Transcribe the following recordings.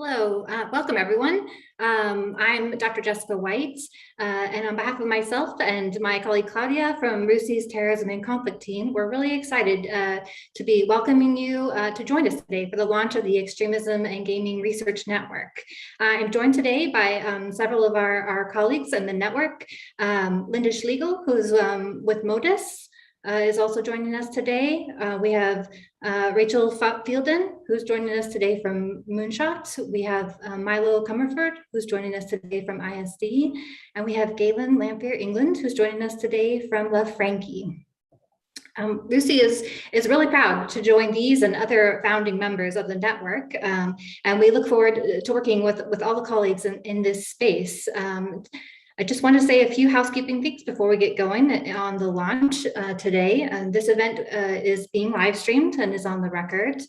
Hello, welcome everyone. I'm Dr. Jessica White, and on behalf of myself and my colleague Claudia from RUSI's Terrorism and Conflict team, we're really excited to be welcoming you to join us today for the launch of the Extremism and Gaming Research Network. I'm joined today by several of our colleagues in the network. Linda Schlegel, who's with Modus, is also joining us today. We have Rachel Fielden, who's joining us today from Moonshot. We have Milo Comerford, who's joining us today from ISD. And we have Galen Lamphere England, who's joining us today from Love Frankie. RUSI is really proud to join these and other founding members of the network, and we look forward to working with all the colleagues in this space. I just want to say a few housekeeping things before we get going on the launch today. This event is being live streamed and is on the record.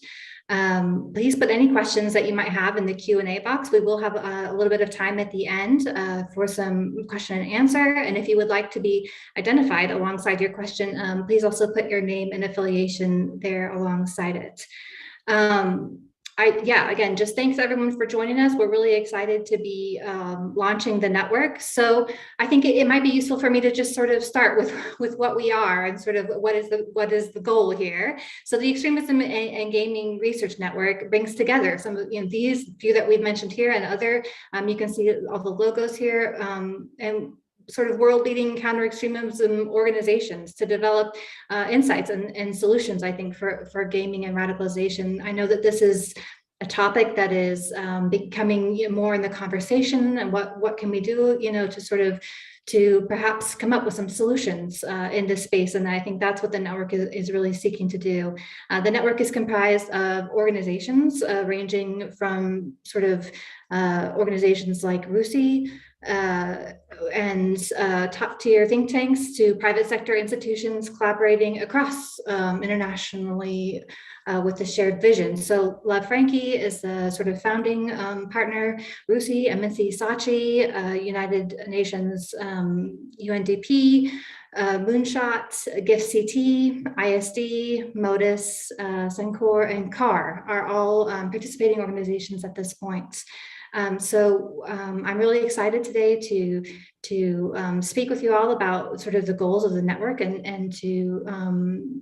Please put any questions that you might have in the Q&A box. We will have a little bit of time at the end for some question and answer. And if you would like to be identified alongside your question, please also put your name and affiliation there alongside it. Again, just thanks everyone for joining us. We're really excited to be launching the network. So I think it might be useful for me to just sort of start with what we are and sort of what is the goal here. So the Extremism and Gaming Research Network brings together some of these few that we've mentioned here and other. You can see all the logos here and sort of world-leading counter-extremism organizations to develop insights and solutions, I think, for gaming and radicalization. I know that this is a topic that is becoming more in the conversation, and what can we do, to sort of to perhaps come up with some solutions in this space. And I think that's what the network is really seeking to do. The network is comprised of organizations ranging from sort of organizations like RUSI, and top-tier think tanks to private sector institutions collaborating across internationally with the shared vision. So Love Frankie is the sort of founding partner, RUSI, MNC Saatchi, United Nations UNDP, Moonshot, GIFT-CT, ISD, Modus, Cencor, and CAR are all participating organizations at this point. I'm really excited today to speak with you all about sort of the goals of the network and to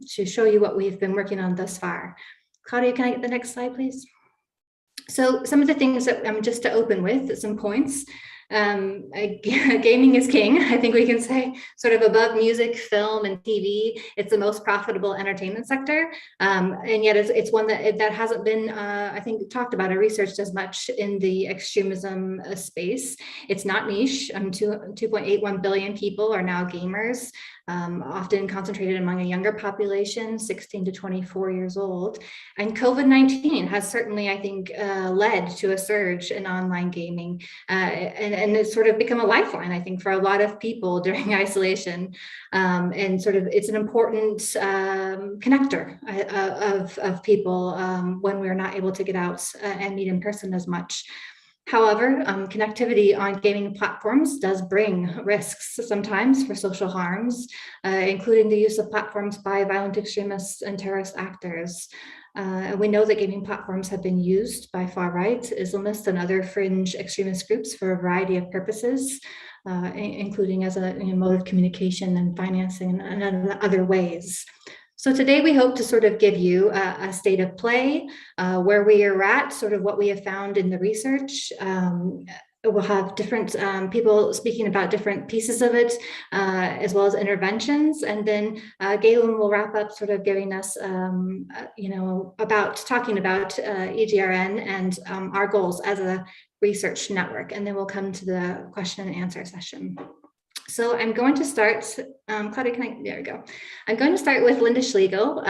show you what we've been working on thus far. Claudia, can I get the next slide, please? So some of the things that just to open with, some points. Gaming is king. I think we can say sort of above music, film, and TV. It's the most profitable entertainment sector, and yet it's one that hasn't been, I think, talked about or researched as much in the extremism space. It's not niche. 2.81 billion people are now gamers. Often concentrated among a younger population, 16 to 24 years old. And COVID-19 has certainly, I think, led to a surge in online gaming. And it's sort of become a lifeline, I think, for a lot of people during isolation. And sort of it's an important connector of people when we're not able to get out and meet in person as much. However, connectivity on gaming platforms does bring risks sometimes for social harms, including the use of platforms by violent extremists and terrorist actors. We know that gaming platforms have been used by far-right Islamists and other fringe extremist groups for a variety of purposes, including as a mode of communication and financing and other ways. So today we hope to sort of give you a state of play, where we are at, sort of what we have found in the research. We'll have different people speaking about different pieces of it, as well as interventions. And then Galen will wrap up sort of giving us, talking about EGRN and our goals as a research network. And then we'll come to the question and answer session. So I'm going to start, Claudia, there we go. I'm going to start with Linda Schlegel,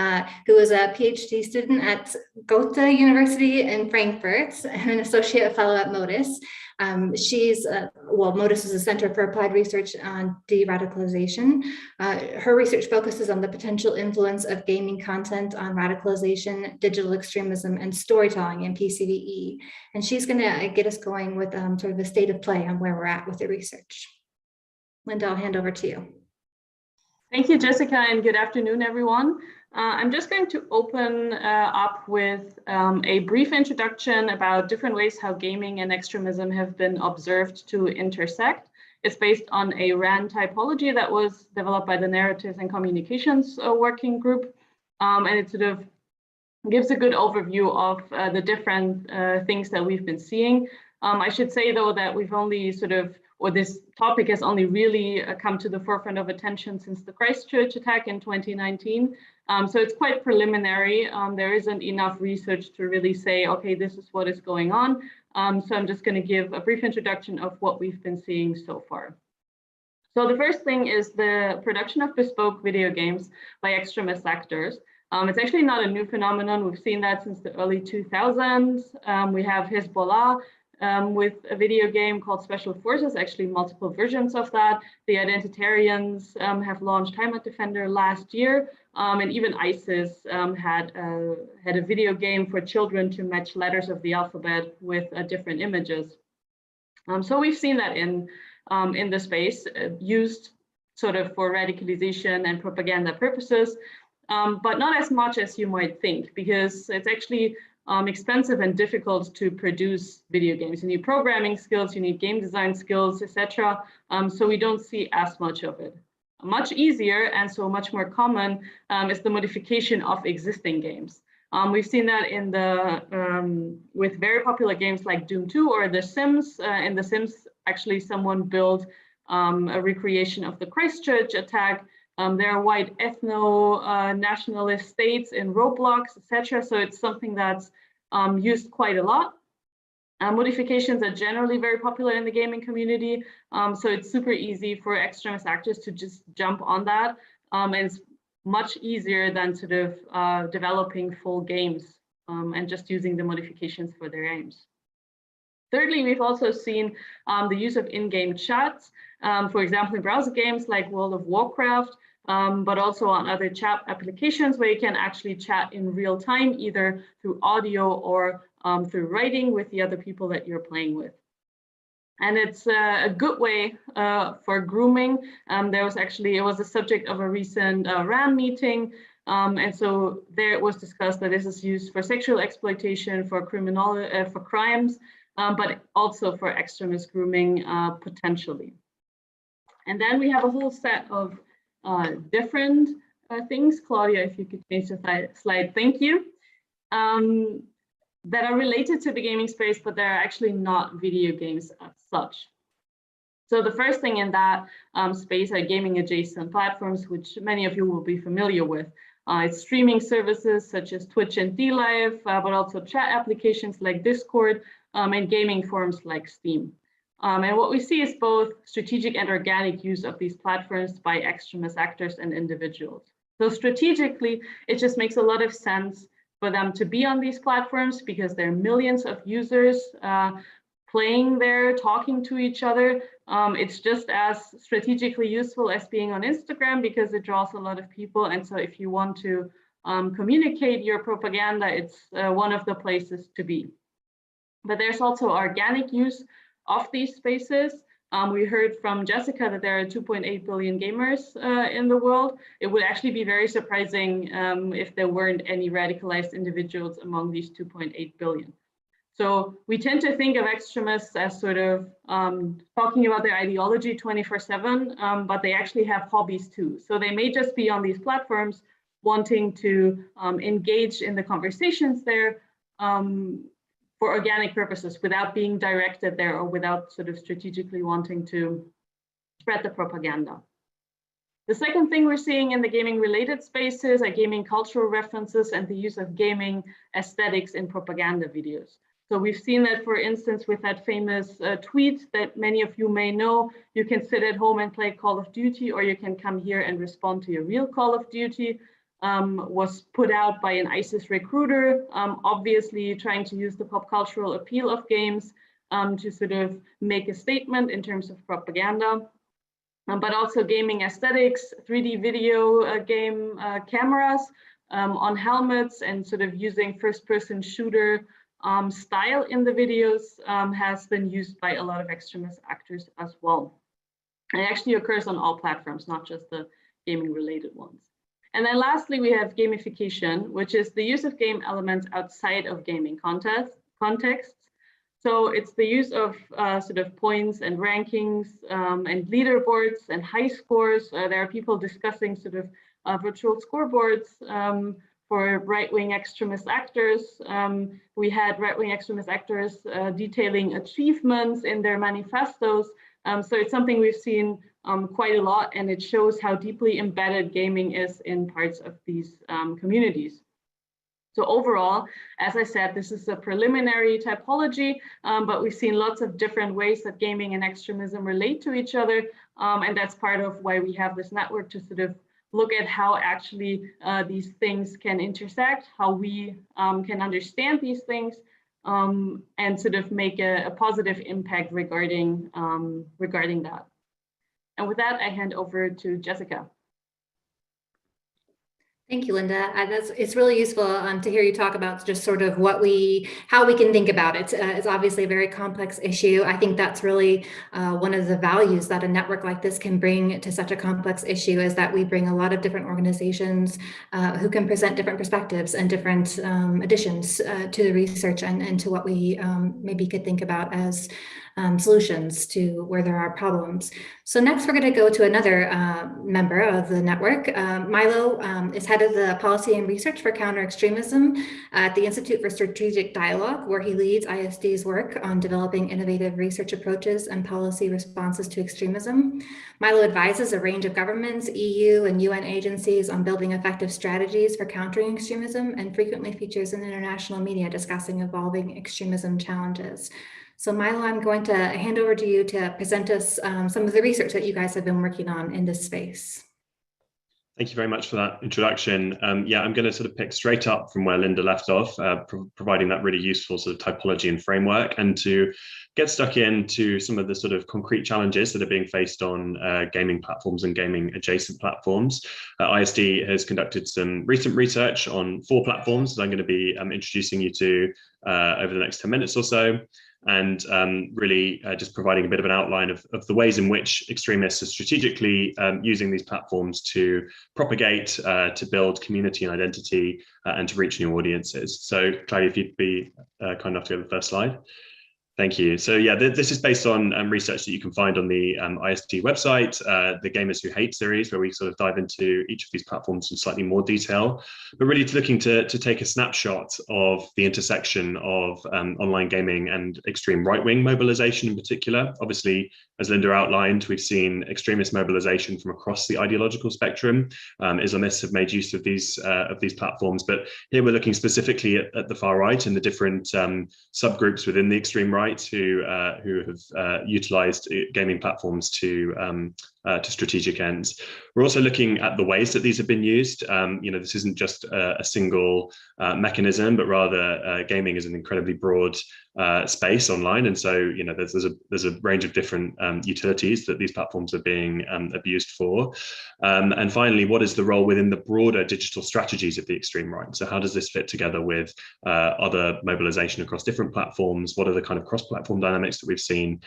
who is a PhD student at Goethe University in Frankfurt and an associate fellow at Modus. Modus is a Center for Applied Research on De-Radicalization. Her research focuses on the potential influence of gaming content on radicalization, digital extremism, and storytelling in PCVE. And she's going to get us going with sort of a state of play on where we're at with the research. Linda, I'll hand over to you. Thank you, Jessica, and good afternoon, everyone. I'm just going to open up with a brief introduction about different ways how gaming and extremism have been observed to intersect. It's based on a RAND typology that was developed by the Narratives and Communications Working Group. And it sort of gives a good overview of the different things that we've been seeing. I should say, though, that we've only or this topic has only really come to the forefront of attention since the Christchurch attack in 2019. So it's quite preliminary. There isn't enough research to really say, okay, this is what is going on. So I'm just going to give a brief introduction of what we've been seeing so far. So the first thing is the production of bespoke video games by extremist actors. It's actually not a new phenomenon. We've seen that since the early 2000s. We have Hezbollah with a video game called Special Forces, actually multiple versions of that. The Identitarians have launched Time at Defender last year. And even ISIS had a video game for children to match letters of the alphabet with different images. So we've seen that in the space used sort of for radicalization and propaganda purposes, but not as much as you might think, because it's actually expensive and difficult to produce video games. You need programming skills, you need game design skills, etc. So we don't see as much of it. Much easier and so much more common is the modification of existing games. We've seen that in with very popular games like Doom 2 or The Sims. In The Sims, actually someone built a recreation of the Christchurch attack. There are white ethno-nationalist states in Roblox, etc. So it's something that's used quite a lot. Modifications are generally very popular in the gaming community. So it's super easy for extremist actors to just jump on that. And it's much easier than sort of developing full games and just using the modifications for their aims. Thirdly, we've also seen the use of in-game chats, for example, in browser games like World of Warcraft, but also on other chat applications where you can actually chat in real time, either through audio or through writing with the other people that you're playing with. And it's a good way for grooming. It was the subject of a recent RAM meeting. And so there it was discussed that this is used for sexual exploitation, for crimes, but also for extremist grooming potentially. And then we have a whole set of different things. Claudia, if you could change the slide, thank you. That are related to the gaming space, but they're actually not video games as such. So the first thing in that space are gaming adjacent platforms, which many of you will be familiar with. It's streaming services such as Twitch and DLive, but also chat applications like Discord and gaming forums like Steam. And what we see is both strategic and organic use of these platforms by extremist actors and individuals. So strategically, it just makes a lot of sense for them to be on these platforms because there are millions of users playing there, talking to each other. It's just as strategically useful as being on Instagram because it draws a lot of people. And so if you want to communicate your propaganda, it's one of the places to be. But there's also organic use of these spaces. We heard from Jessica that there are 2.8 billion gamers in the world. It would actually be very surprising if there weren't any radicalized individuals among these 2.8 billion. So we tend to think of extremists as sort of talking about their ideology 24/7, but they actually have hobbies too. So they may just be on these platforms wanting to engage in the conversations there, for organic purposes without being directed there or without sort of strategically wanting to spread the propaganda. The second thing we're seeing in the gaming related spaces are gaming cultural references and the use of gaming aesthetics in propaganda videos. So we've seen that, for instance, with that famous tweet that many of you may know, you can sit at home and play Call of Duty, or you can come here and respond to your real Call of Duty. Was put out by an ISIS recruiter, obviously trying to use the pop cultural appeal of games to sort of make a statement in terms of propaganda, but also gaming aesthetics, 3D video game cameras on helmets and sort of using first-person shooter style in the videos has been used by a lot of extremist actors as well. It actually occurs on all platforms, not just the gaming related ones. And then lastly, we have gamification, which is the use of game elements outside of gaming contexts. So it's the use of sort of points and rankings and leaderboards and high scores. There are people discussing sort of virtual scoreboards for right-wing extremist actors. We had right-wing extremist actors detailing achievements in their manifestos. So it's something we've seen quite a lot, and it shows how deeply embedded gaming is in parts of these communities. So overall, as I said, this is a preliminary typology, but we've seen lots of different ways that gaming and extremism relate to each other. And that's part of why we have this network, to sort of look at how actually these things can intersect, how we can understand these things, and sort of make a positive impact regarding that. And with that, I hand over to Jessica. Thank you, Linda. It's really useful to hear you talk about just sort of how we can think about it. It's obviously a very complex issue. I think that's really one of the values that a network like this can bring to such a complex issue, is that we bring a lot of different organizations who can present different perspectives and different additions to the research and to what we maybe could think about as solutions to where there are problems. So next, we're going to go to another member of the network. Milo is head of the Policy and Research for Counter-Extremism at the Institute for Strategic Dialogue, where he leads ISD's work on developing innovative research approaches and policy responses to extremism. Milo advises a range of governments, EU and UN agencies on building effective strategies for countering extremism, and frequently features in international media discussing evolving extremism challenges. So Milo, I'm going to hand over to you to present us some of the research that you guys have been working on in this space. Thank you very much for that introduction. Yeah, I'm going to sort of pick straight up from where Linda left off, providing that really useful sort of typology and framework, and to get stuck into some of the sort of concrete challenges that are being faced on gaming platforms and gaming adjacent platforms. ISD has conducted some recent research on 4 platforms that I'm going to be introducing you to over the next 10 minutes or so. And really just providing a bit of an outline of the ways in which extremists are strategically using these platforms to propagate, to build community and identity, and to reach new audiences. So Claudia, if you'd be kind enough to go to the first slide. Thank you. So yeah, this is based on research that you can find on the ISD website, the Gamers Who Hate series, where we sort of dive into each of these platforms in slightly more detail, but really looking to take a snapshot of the intersection of online gaming and extreme right-wing mobilization in particular. Obviously, as Linda outlined, we've seen extremist mobilization from across the ideological spectrum. Islamists have made use of these platforms, but here we're looking specifically at the far right and the different subgroups within the extreme right who have utilized gaming platforms to strategic ends. We're also looking at the ways that these have been used. This isn't just a single mechanism, but rather gaming is an incredibly broad space online, and so there's a range of different utilities that these platforms are being abused for. And finally, what is the role within the broader digital strategies of the extreme right? So how does this fit together with other mobilization across different platforms? What are the kind of cross-platform dynamics that we've seen?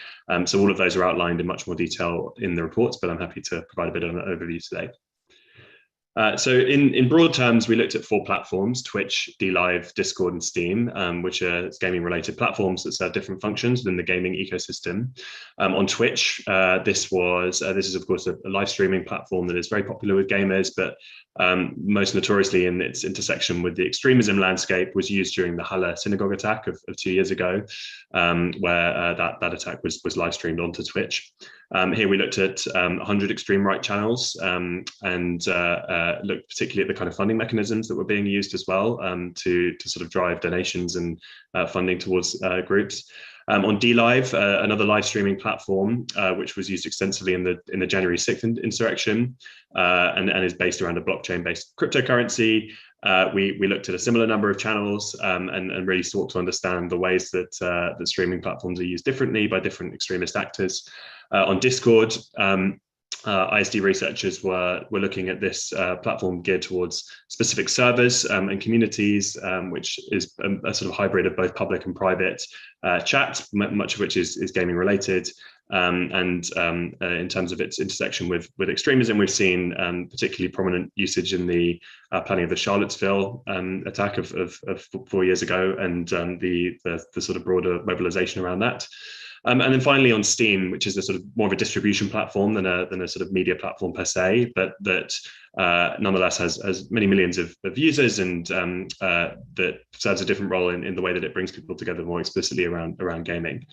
So all of those are outlined in much more detail in the reports, but I'm happy to provide a bit of an overview today. So in broad terms, we looked at 4 platforms: Twitch, DLive, Discord, and Steam, which are gaming-related platforms that serve different functions within the gaming ecosystem. On Twitch, this is of course a live streaming platform that is very popular with gamers, but most notoriously in its intersection with the extremism landscape was used during the Halle synagogue attack of 2 years ago, where that attack was live streamed onto Twitch. Here we looked at 100 extreme right channels and looked particularly at the kind of funding mechanisms that were being used as well to sort of drive donations and funding towards groups. On DLive, another live streaming platform, which was used extensively in the January 6th insurrection, and is based around a blockchain-based cryptocurrency. We looked at a similar number of channels and really sought to understand the ways that streaming platforms are used differently by different extremist actors. On Discord, ISD researchers were looking at this platform geared towards specific servers and communities, which is a sort of hybrid of both public and private chat, much of which is gaming related. In terms of its intersection with extremism, we've seen particularly prominent usage in the planning of the Charlottesville attack of 4 years ago, and the sort of broader mobilization around that. And then finally on Steam, which is a sort of more of a distribution platform than a sort of media platform per se, but that nonetheless has many millions of users, and that serves a different role in the way that it brings people together more explicitly around gaming.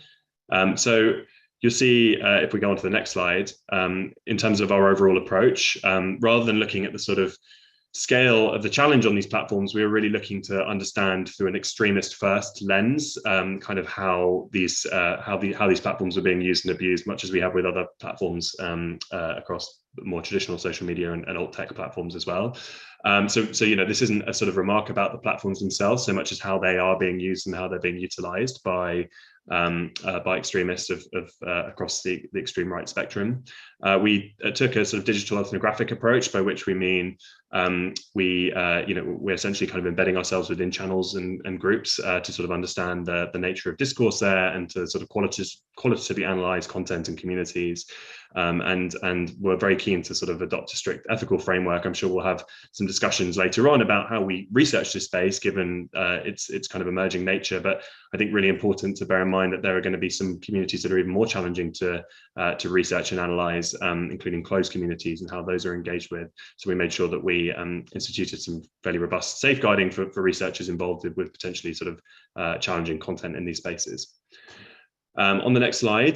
So you'll see, if we go on to the next slide, in terms of our overall approach, rather than looking at the sort of scale of the challenge on these platforms, we were really looking to understand through an extremist first lens, kind of how these platforms are being used and abused, much as we have with other platforms across more traditional social media and alt tech platforms as well. So this isn't a sort of remark about the platforms themselves so much as how they are being used and how they're being utilized by extremists across the extreme right spectrum. We took a sort of digital ethnographic approach, by which we mean we're essentially kind of embedding ourselves within channels and groups to sort of understand the nature of discourse there, and to sort of qualitatively analyze content and communities. And we're very keen to sort of adopt a strict ethical framework. I'm sure we'll have some discussions later on about how we research this space, given its kind of emerging nature. But I think really important to bear in mind that there are going to be some communities that are even more challenging to research and analyze, including closed communities and how those are engaged with. So we made sure that we instituted some fairly robust safeguarding for researchers involved with potentially sort of challenging content in these spaces. On the next slide,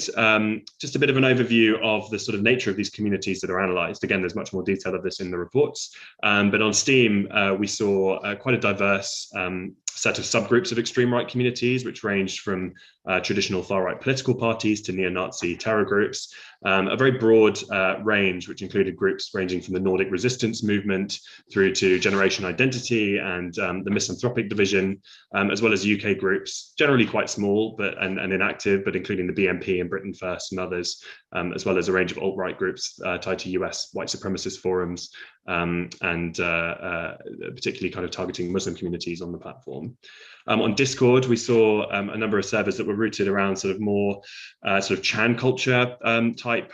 just a bit of an overview of the sort of nature of these communities that are analysed. Again, there's much more detail of this in the reports, but on Steam, we saw quite a diverse set of subgroups of extreme right communities, which ranged from traditional far-right political parties to neo-Nazi terror groups, a very broad range, which included groups ranging from the Nordic resistance movement through to Generation Identity and the Misanthropic Division, as well as UK groups, generally quite small and inactive, but including the BNP and Britain First and others, as well as a range of alt-right groups tied to US white supremacist forums, and particularly kind of targeting Muslim communities on the platform. On Discord, we saw a number of servers that were rooted around sort of more sort of Chan culture type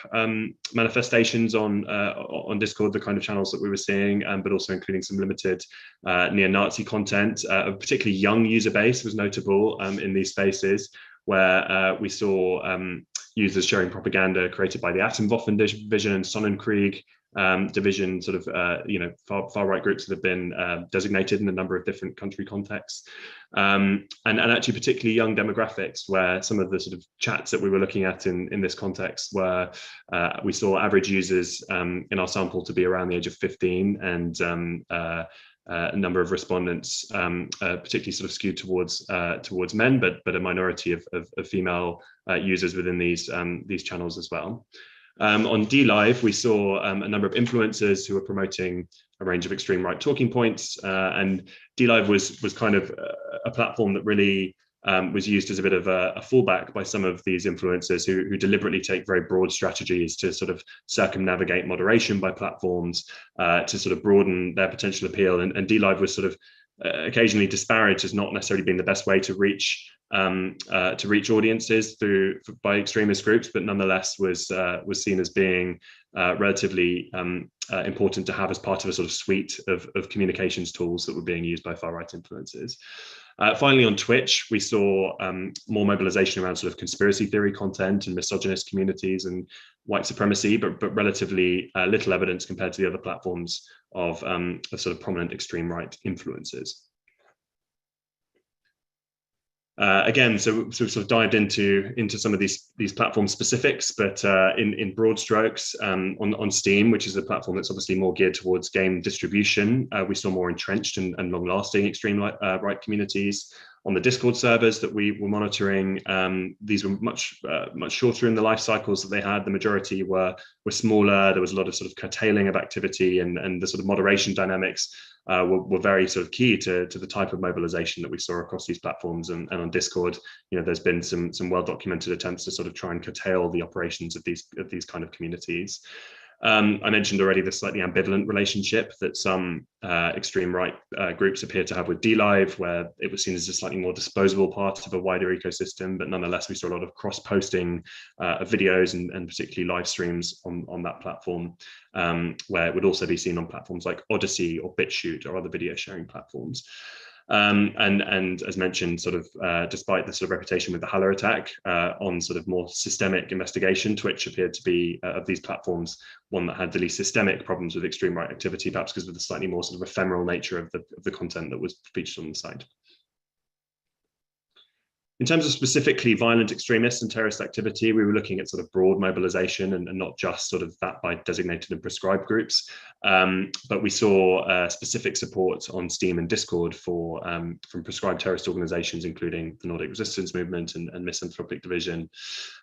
manifestations on Discord, the kind of channels that we were seeing, but also including some limited neo-Nazi content. A particularly young user base was notable in these spaces, where we saw users sharing propaganda created by the Atomwaffen division and Sonnenkrieg division, sort of far right groups that have been designated in a number of different country contexts, and actually particularly young demographics, where some of the sort of chats that we were looking at in this context were we saw average users in our sample to be around the age of 15, and a number of respondents particularly sort of skewed towards men, but a minority of female users within these channels as well. On DLive, we saw a number of influencers who were promoting a range of extreme right talking points, and DLive was kind of a platform that really was used as a bit of a fallback by some of these influencers who deliberately take very broad strategies to sort of circumnavigate moderation by platforms, to sort of broaden their potential appeal. And DLive was sort of occasionally disparaged as not necessarily being the best way to reach audiences by extremist groups, but nonetheless was seen as being relatively important to have as part of a sort of suite of communications tools that were being used by far-right influencers. Finally, on Twitch, we saw more mobilization around sort of conspiracy theory content and misogynist communities and white supremacy, but relatively little evidence compared to the other platforms of sort of prominent extreme right influences. Again, so we sort of dived into some of these platform specifics, but in broad strokes, on Steam, which is a platform that's obviously more geared towards game distribution, we saw more entrenched and long-lasting extreme right communities. On the Discord servers that we were monitoring, these were much shorter in the life cycles that they had. The majority were smaller. There was a lot of sort of curtailing of activity, and the sort of moderation dynamics were very sort of key to the type of mobilization that we saw across these platforms. And on Discord, there's been some well-documented attempts to sort of try and curtail the operations of these kind of communities. I mentioned already the slightly ambivalent relationship that some extreme right groups appear to have with DLive, where it was seen as a slightly more disposable part of a wider ecosystem, but nonetheless we saw a lot of cross-posting of videos and particularly live streams on that platform, where it would also be seen on platforms like Odyssey or BitChute or other video sharing platforms. And as mentioned, sort of despite the sort of reputation with the Haller attack on sort of more systemic investigation, Twitch appeared to be of these platforms one that had the least systemic problems with extreme right activity, perhaps because of the slightly more sort of ephemeral nature of the content that was featured on the site. In terms of specifically violent extremist and terrorist activity, we were looking at sort of broad mobilization and not just sort of that by designated and prescribed groups. But we saw specific support on Steam and Discord for from prescribed terrorist organizations, including the Nordic Resistance Movement and Misanthropic Division.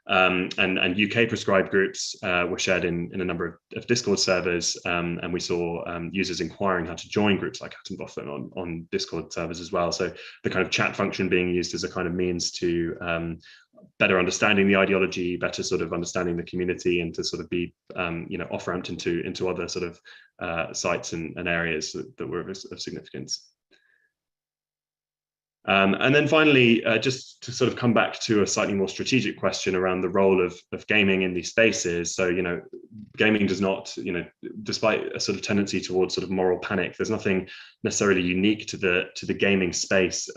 And UK prescribed groups were shared in a number of Discord servers. And we saw users inquiring how to join groups like Attenboffen on Discord servers as well. So the kind of chat function being used as a kind of means to better understanding the ideology, better sort of understanding the community, and to sort of be off-ramped into other sort of sites and areas that were of significance. And then finally, just to sort of come back to a slightly more strategic question around the role of gaming in these spaces. So, gaming does not, despite a sort of tendency towards sort of moral panic, there's nothing necessarily unique to the gaming space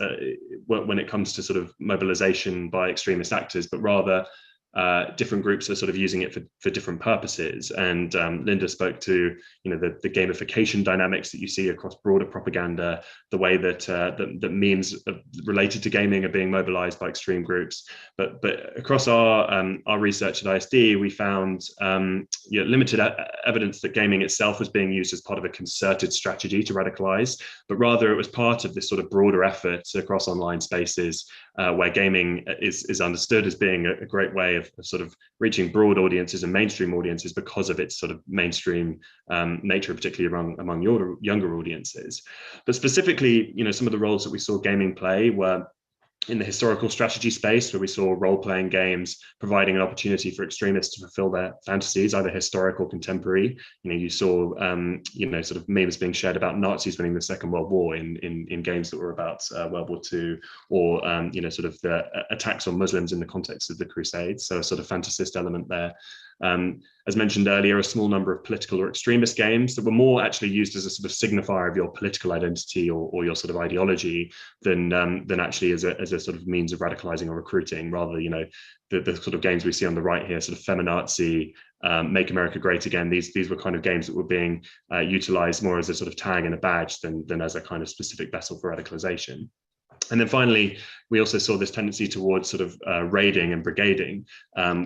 when it comes to sort of mobilization by extremist actors, but rather different groups are sort of using it for different purposes. And Linda spoke to the gamification dynamics that you see across broader propaganda, the way that that memes related to gaming are being mobilized by extreme groups. But across our research at ISD, we found limited evidence that gaming itself was being used as part of a concerted strategy to radicalize, but rather it was part of this sort of broader effort across online spaces where gaming is understood as being a great way of sort of reaching broad audiences and mainstream audiences because of its sort of mainstream nature, particularly among younger audiences. But specifically, some of the roles that we saw gaming play were in the historical strategy space, where we saw role-playing games providing an opportunity for extremists to fulfill their fantasies, either historic or contemporary. You saw, sort of memes being shared about Nazis winning the Second World War in games that were about World War II, or sort of the attacks on Muslims in the context of the Crusades. So a sort of fantasist element there. As mentioned earlier, a small number of political or extremist games that were more actually used as a sort of signifier of your political identity or your sort of ideology than actually as a sort of means of radicalizing or recruiting. Rather, the sort of games we see on the right here, sort of feminazi, Make America Great Again. These were kind of games that were being utilized more as a sort of tag and a badge than as a kind of specific vessel for radicalization. And then finally, we also saw this tendency towards sort of raiding and brigading,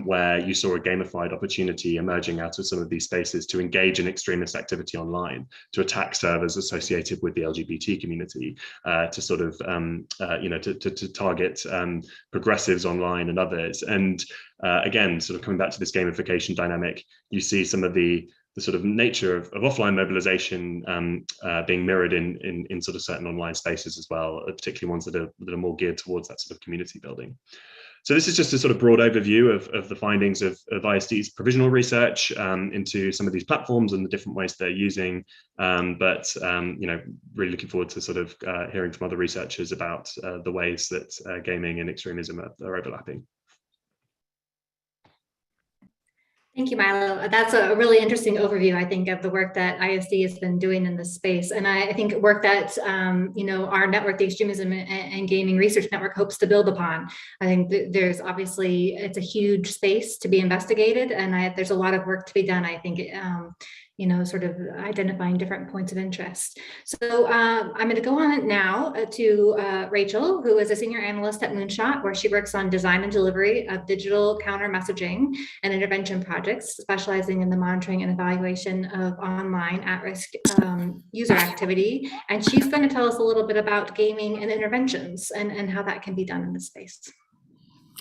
where you saw a gamified opportunity emerging out of some of these spaces to engage in extremist activity online, to attack servers associated with the LGBT community, to sort of, to target progressives online and others. And again, sort of coming back to this gamification dynamic, you see some of the sort of nature of offline mobilization being mirrored in sort of certain online spaces as well, particularly ones that are more geared towards that sort of community building. So this is just a sort of broad overview of the findings of ISD's provisional research into some of these platforms and the different ways they're using. But really looking forward to sort of hearing from other researchers about the ways that gaming and extremism are overlapping. Thank you, Milo. That's a really interesting overview, I think, of the work that ISD has been doing in this space. And I think work that, our network, the Extremism and Gaming Research Network, hopes to build upon. I think there's obviously, it's a huge space to be investigated, and there's a lot of work to be done, I think, sort of identifying different points of interest. So I'm going to go on now to Rachel, who is a senior analyst at Moonshot, where she works on design and delivery of digital counter messaging and intervention projects, specializing in the monitoring and evaluation of online at-risk user activity. And she's going to tell us a little bit about gaming and interventions and how that can be done in this space.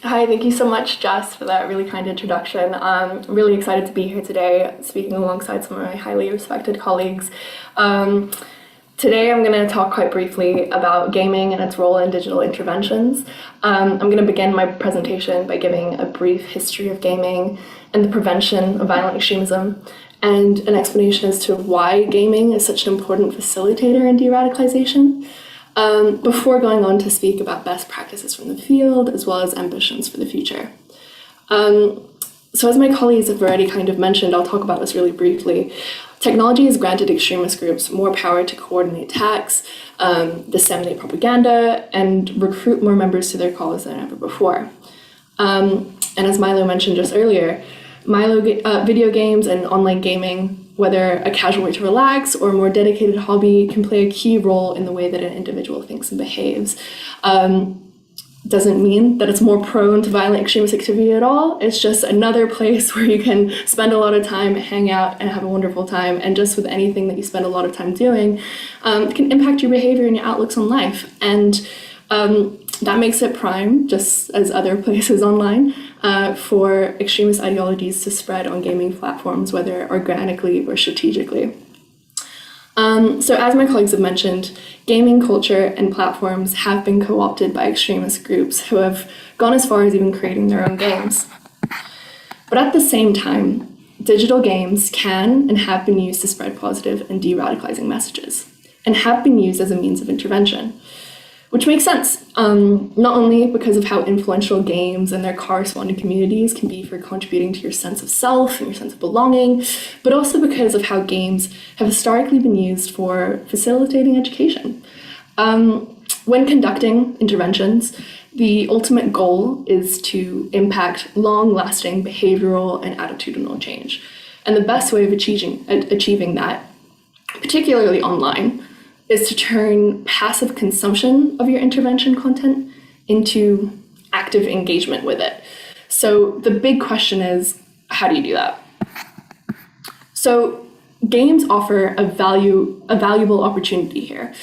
Hi, thank you so much, Jess, for that really kind introduction. I'm really excited to be here today, speaking alongside some of my highly respected colleagues. Today, I'm going to talk quite briefly about gaming and its role in digital interventions. I'm going to begin my presentation by giving a brief history of gaming and the prevention of violent extremism, and an explanation as to why gaming is such an important facilitator in de-radicalization, before going on to speak about best practices from the field, as well as ambitions for the future. So as my colleagues have already kind of mentioned, I'll talk about this really briefly. Technology has granted extremist groups more power to coordinate attacks, disseminate propaganda, and recruit more members to their cause than ever before. And as Milo mentioned just earlier, video games and online gaming, whether a casual way to relax or a more dedicated hobby, can play a key role in the way that an individual thinks and behaves. Doesn't mean that it's more prone to violent extremist activity at all. It's just another place where you can spend a lot of time, hang out, and have a wonderful time. And just with anything that you spend a lot of time doing, it can impact your behavior and your outlooks on life. And that makes it prime, just as other places online, for extremist ideologies to spread on gaming platforms, whether organically or strategically. So as my colleagues have mentioned, gaming culture and platforms have been co-opted by extremist groups who have gone as far as even creating their own games. But at the same time, digital games can and have been used to spread positive and de-radicalizing messages, and have been used as a means of intervention, which makes sense, not only because of how influential games and their corresponding communities can be for contributing to your sense of self and your sense of belonging, but also because of how games have historically been used for facilitating education. When conducting interventions, the ultimate goal is to impact long-lasting behavioral and attitudinal change. And the best way of achieving that, particularly online, is to turn passive consumption of your intervention content into active engagement with it. So the big question is, how do you do that? So games offer a valuable opportunity here.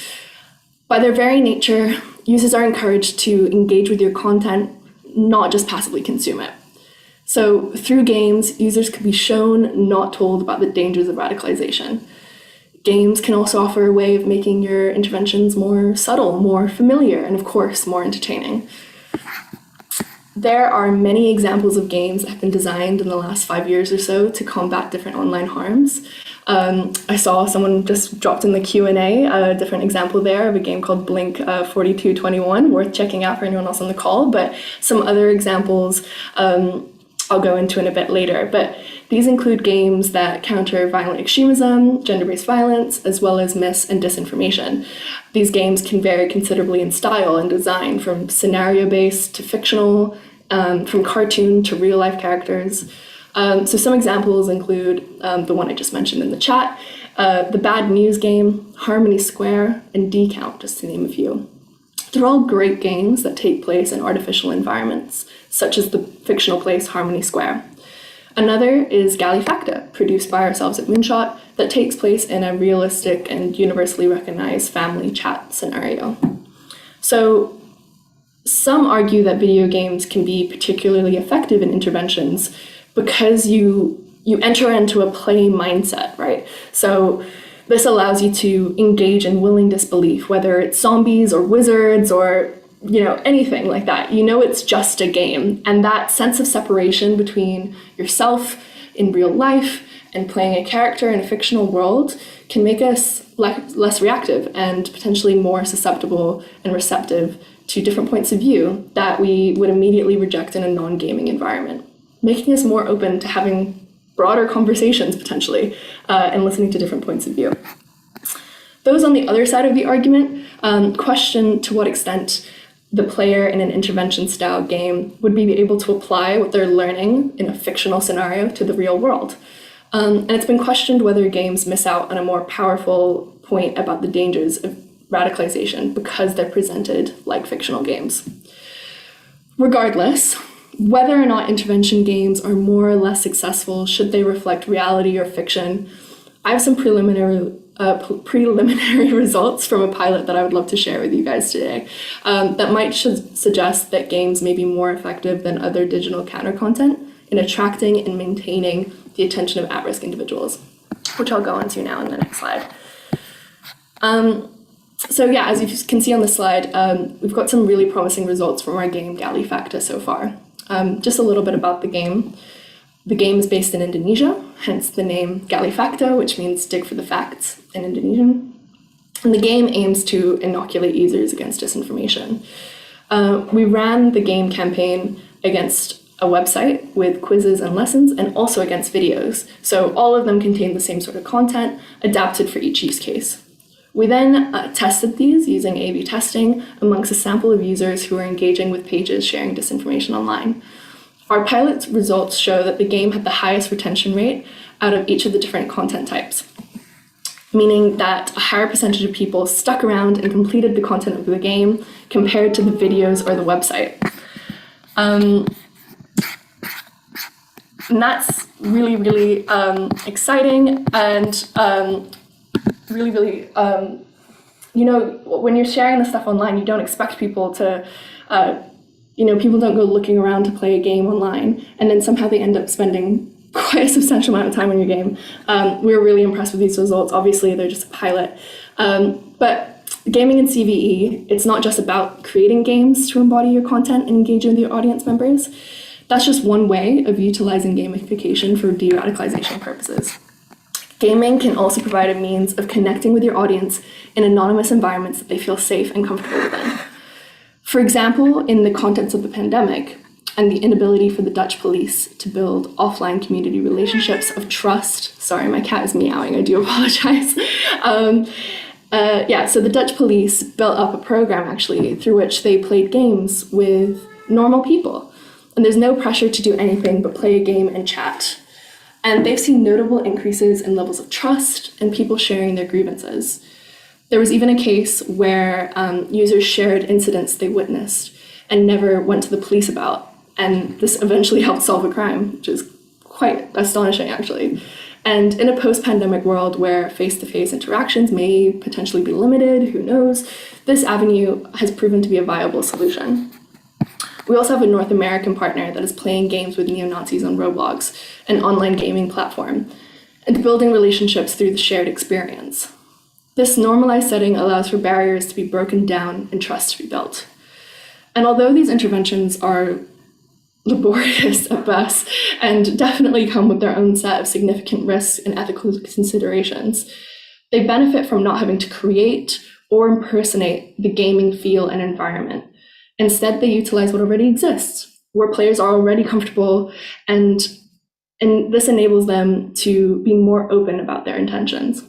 By their very nature, users are encouraged to engage with your content, not just passively consume it. So through games, users can be shown, not told, about the dangers of radicalization. Games can also offer a way of making your interventions more subtle, more familiar, and of course, more entertaining. There are many examples of games that have been designed in the last 5 years or so to combat different online harms. I saw someone just dropped in the Q&A a different example there of a game called Blink 4221, worth checking out for anyone else on the call, but some other examples I'll go into in a bit later. But these include games that counter violent extremism, gender-based violence, as well as mis- and disinformation. These games can vary considerably in style and design, from scenario-based to fictional, from cartoon to real-life characters. So some examples include the one I just mentioned in the chat, the Bad News game, Harmony Square, and D-Count, just to name a few. They're all great games that take place in artificial environments, such as the fictional place Harmony Square. Another is Gamification, produced by ourselves at Moonshot, that takes place in a realistic and universally recognized family chat scenario. So some argue that video games can be particularly effective in interventions because you enter into a play mindset, right? So this allows you to engage in willing disbelief, whether it's zombies or wizards or anything like that. It's just a game. And that sense of separation between yourself in real life and playing a character in a fictional world can make us less reactive and potentially more susceptible and receptive to different points of view that we would immediately reject in a non-gaming environment, making us more open to having broader conversations potentially and listening to different points of view. Those on the other side of the argument question to what extent the player in an intervention-style game would be able to apply what they're learning in a fictional scenario to the real world. And it's been questioned whether games miss out on a more powerful point about the dangers of radicalization because they're presented like fictional games. Regardless, whether or not intervention games are more or less successful, should they reflect reality or fiction, I have some preliminary results from a pilot that I would love to share with you guys today that might suggest that games may be more effective than other digital counter content in attracting and maintaining the attention of at-risk individuals, which I'll go into now in the next slide. So yeah, as you can see on the slide, we've got some really promising results from our game Gamification so far. Just a little bit about the game. The game is based in Indonesia, hence the name Gamification, which means dig for the facts in Indonesian. And the game aims to inoculate users against disinformation. We ran the game campaign against a website with quizzes and lessons, and also against videos. So all of them contain the same sort of content, adapted for each use case. We then tested these using A/B testing amongst a sample of users who were engaging with pages sharing disinformation online. Our pilot results show that the game had the highest retention rate out of each of the different content types, meaning that a higher percentage of people stuck around and completed the content of the game compared to the videos or the website. And that's really, really exciting, and really, when you're sharing this stuff online, you don't expect people to, people don't go looking around to play a game online, and then somehow they end up spending quite a substantial amount of time on your game. We were really impressed with these results. Obviously, they're just a pilot. But gaming in CVE, it's not just about creating games to embody your content and engage with your audience members. That's just one way of utilizing gamification for de-radicalization purposes. Gaming can also provide a means of connecting with your audience in anonymous environments that they feel safe and comfortable within. For example, in the context of the pandemic and the inability for the Dutch police to build offline community relationships of trust. Sorry, my cat is meowing, I do apologize. So the Dutch police built up a program actually through which they played games with normal people. And there's no pressure to do anything but play a game and chat. And they've seen notable increases in levels of trust and people sharing their grievances. There was even a case where users shared incidents they witnessed and never went to the police about. And this eventually helped solve a crime, which is quite astonishing, actually. And in a post-pandemic world where face-to-face interactions may potentially be limited, who knows, this avenue has proven to be a viable solution. We also have a North American partner that is playing games with neo-Nazis on Roblox, an online gaming platform, and building relationships through the shared experience. This normalized setting allows for barriers to be broken down and trust to be built. And although these interventions are laborious at best and definitely come with their own set of significant risks and ethical considerations, they benefit from not having to create or impersonate the gaming feel and environment. Instead, they utilize what already exists, where players are already comfortable, and this enables them to be more open about their intentions.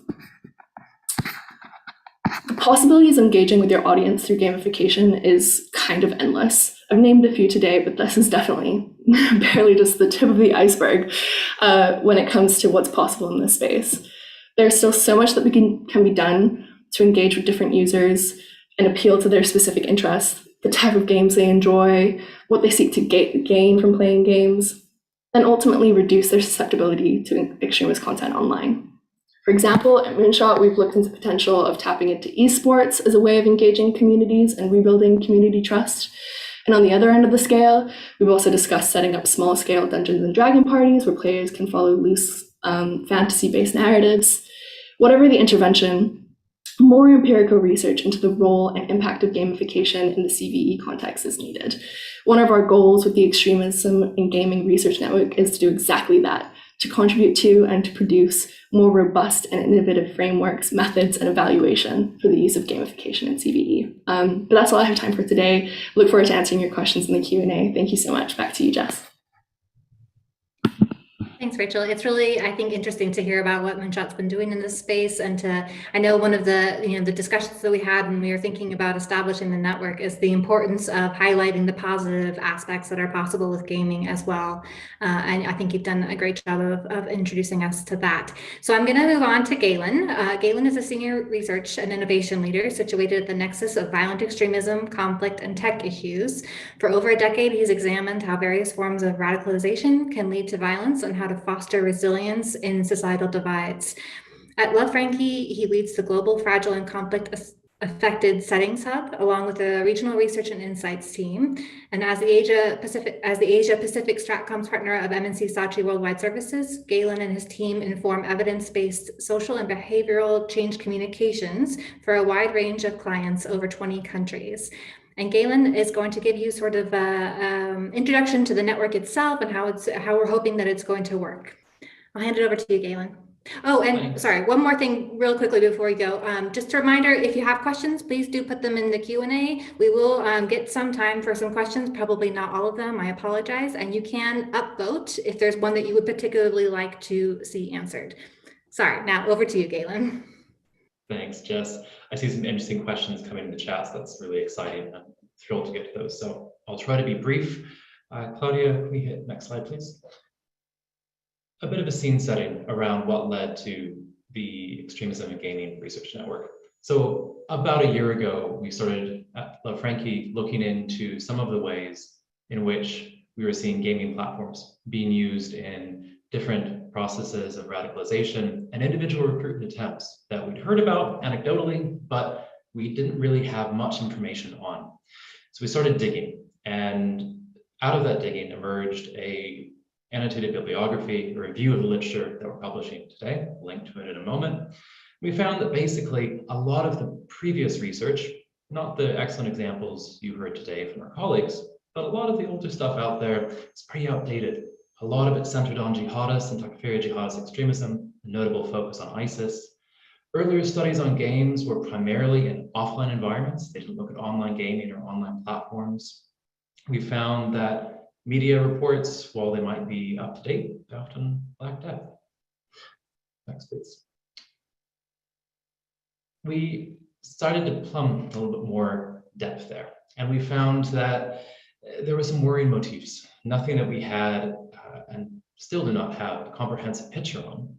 The possibilities of engaging with your audience through gamification is kind of endless. I've named a few today, but this is definitely barely just the tip of the iceberg when it comes to what's possible in this space. There's still so much that can be done to engage with different users and appeal to their specific interests, the type of games they enjoy, what they seek to gain from playing games, and ultimately reduce their susceptibility to extremist content online. For example, at Moonshot, we've looked into the potential of tapping into esports as a way of engaging communities and rebuilding community trust. And on the other end of the scale, we've also discussed setting up small-scale Dungeons and Dragon parties where players can follow loose fantasy-based narratives. Whatever the intervention, more empirical research into the role and impact of gamification in the CVE context is needed. One of our goals with the Extremism in Gaming Research Network is to do exactly that, to contribute to and to produce more robust and innovative frameworks, methods, and evaluation for the use of gamification in CVE. But that's all I have time for today. Look forward to answering your questions in the Q&A. Thank you so much. Back to you, Jess. Thanks, Rachel. It's really, I think, interesting to hear about what Moonshot's been doing in this space. And I know one of the, the discussions that we had when we were thinking about establishing the network is the importance of highlighting the positive aspects that are possible with gaming as well. And I think you've done a great job of introducing us to that. So I'm going to move on to Galen. Galen is a senior research and innovation leader situated at the nexus of violent extremism, conflict, and tech issues. For over a decade, he's examined how various forms of radicalization can lead to violence and how to foster resilience in societal divides. At Love Frankie, he leads the Global Fragile and Conflict Affected Settings Hub, along with the Regional Research and Insights team. And as the Asia Pacific Stratcoms partner of MNC Saatchi Worldwide Services, Galen and his team inform evidence-based social and behavioral change communications for a wide range of clients over 20 countries. And Galen is going to give you sort of an introduction to the network itself and how we're hoping that it's going to work. I'll hand it over to you, Galen. Oh, and sorry, one more thing real quickly before we go. Just a reminder, if you have questions, please do put them in the Q&A. We will get some time for some questions, probably not all of them, I apologize. And you can upvote if there's one that you would particularly like to see answered. Sorry, now over to you, Galen. Thanks, Jess. I see some interesting questions coming in the chat, so that's really exciting. I'm thrilled to get to those. So I'll try to be brief. Claudia, can we hit next slide, please? A bit of a scene setting around what led to the Extremism and Gaming Research Network. So about a year ago, we started at Frankie looking into some of the ways in which we were seeing gaming platforms being used in different processes of radicalization and individual recruitment attempts that we'd heard about anecdotally, but we didn't really have much information on. So we started digging, and out of that digging emerged a annotated bibliography, a review of the literature that we're publishing today, I'll link to it in a moment. We found that basically a lot of the previous research, not the excellent examples you heard today from our colleagues, but a lot of the older stuff out there is pretty outdated. A lot of it centered on jihadists and Takfiri jihadist extremism, a notable focus on ISIS. Earlier studies on games were primarily in offline environments. They didn't look at online gaming or online platforms. We found that media reports, while they might be up to date, they often lack depth. Next, please. We started to plumb a little bit more depth there, and we found that there were some worrying motifs, nothing that we had and still do not have a comprehensive picture on,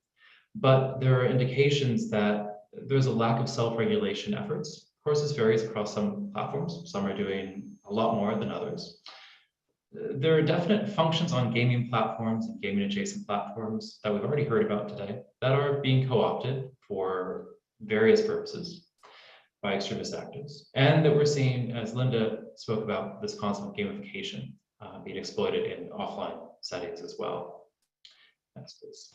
but there are indications that there's a lack of self-regulation efforts. Of course, this varies across some platforms. Some are doing a lot more than others. There are definite functions on gaming platforms and gaming adjacent platforms that we've already heard about today that are being co-opted for various purposes by extremist actors, and that we're seeing, as Linda spoke about, this concept of gamification being exploited in offline settings as well. Next, please.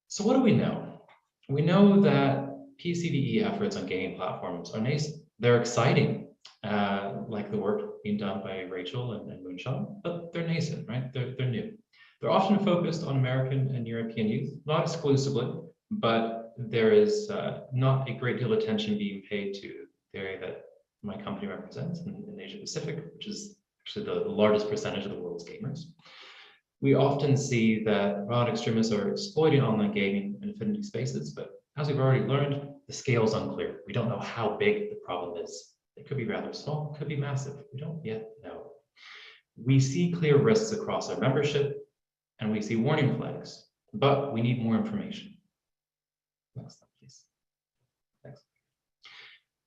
So what do we know? We know that PCVE efforts on gaming platforms are nascent. They're exciting, like the work being done by Rachel and Moonshot, but they're nascent, right? They're new. They're often focused on American and European youth, not exclusively, but there is not a great deal of attention being paid to the area that my company represents in Asia Pacific, which is actually the largest percentage of the world's gamers. We often see that violent extremists are exploiting online gaming and affinity spaces, but as we've already learned, the scale is unclear. We don't know how big the problem is. It could be rather small, it could be massive. We don't yet know. We see clear risks across our membership, and we see warning flags, but we need more information. Next slide, please. Thanks.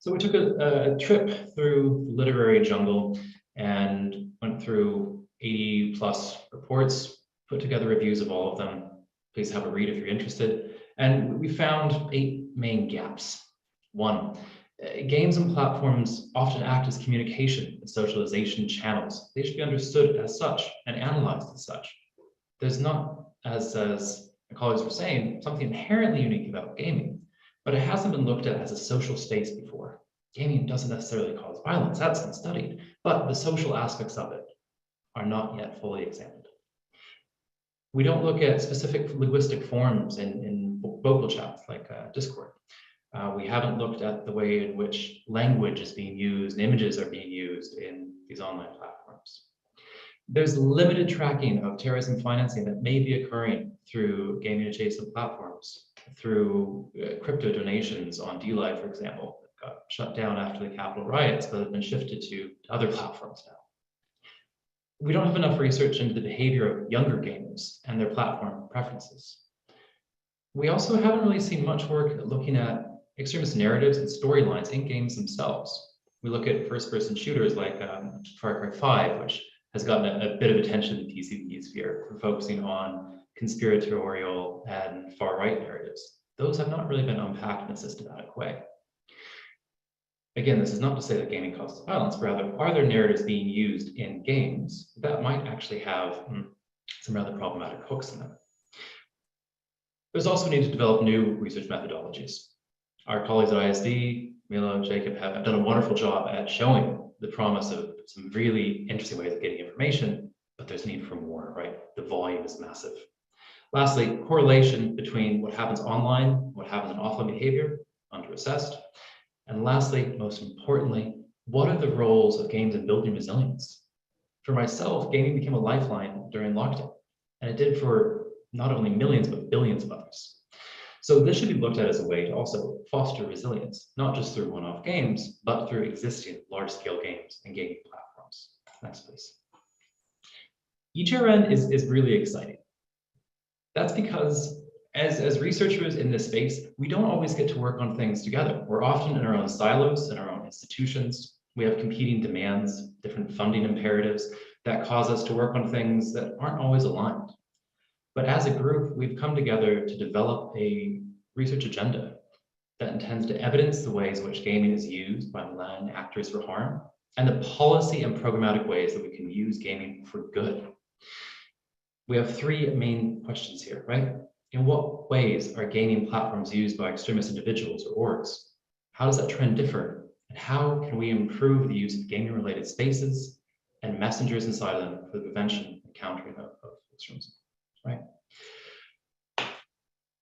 So we took a trip through the literary jungle and went through 80 plus reports, put together reviews of all of them. Please have a read if you're interested. And we found 8 main gaps. 1, games and platforms often act as communication and socialization channels. They should be understood as such and analyzed as such. There's not, as my colleagues were saying, something inherently unique about gaming, but it hasn't been looked at as a social space before. Gaming doesn't necessarily cause violence, that's been studied, but the social aspects of it are not yet fully examined. We don't look at specific linguistic forms in vocal chats like Discord. We haven't looked at the way in which language is being used and images are being used in these online platforms. There's limited tracking of terrorism financing that may be occurring through gaming adjacent platforms, through crypto donations on DLive, for example, that got shut down after the Capitol riots, but have been shifted to other platforms now. We don't have enough research into the behavior of younger gamers and their platform preferences. We also haven't really seen much work looking at extremist narratives and storylines in games themselves. We look at first-person shooters like Far Cry 5, which has gotten a bit of attention in the PCVE sphere for focusing on conspiratorial and far-right narratives. Those have not really been unpacked in a systematic way. Again, this is not to say that gaming causes violence, rather, are there narratives being used in games that might actually have some rather problematic hooks in them? There's also a need to develop new research methodologies. Our colleagues at ISD Milo, Jacob have done a wonderful job at showing the promise of some really interesting ways of getting information, but there's need for more, right? The volume is massive. Lastly, correlation between what happens online, what happens in offline behavior, under-assessed. And lastly, most importantly, what are the roles of games in building resilience? For myself, gaming became a lifeline during lockdown, and it did for not only millions, but billions of others. So this should be looked at as a way to also foster resilience, not just through one-off games, but through existing large-scale games and gaming platforms. Next, please. EGRN is really exciting. That's because as researchers in this space, we don't always get to work on things together. We're often in our own silos, in our own institutions. We have competing demands, different funding imperatives that cause us to work on things that aren't always aligned. But as a group, we've come together to develop a research agenda that intends to evidence the ways in which gaming is used by malign actors for harm, and the policy and programmatic ways that we can use gaming for good. We have three main questions here, right? In what ways are gaming platforms used by extremist individuals or orgs? How does that trend differ? And how can we improve the use of gaming-related spaces and messengers inside of them for the prevention and countering of extremism, right?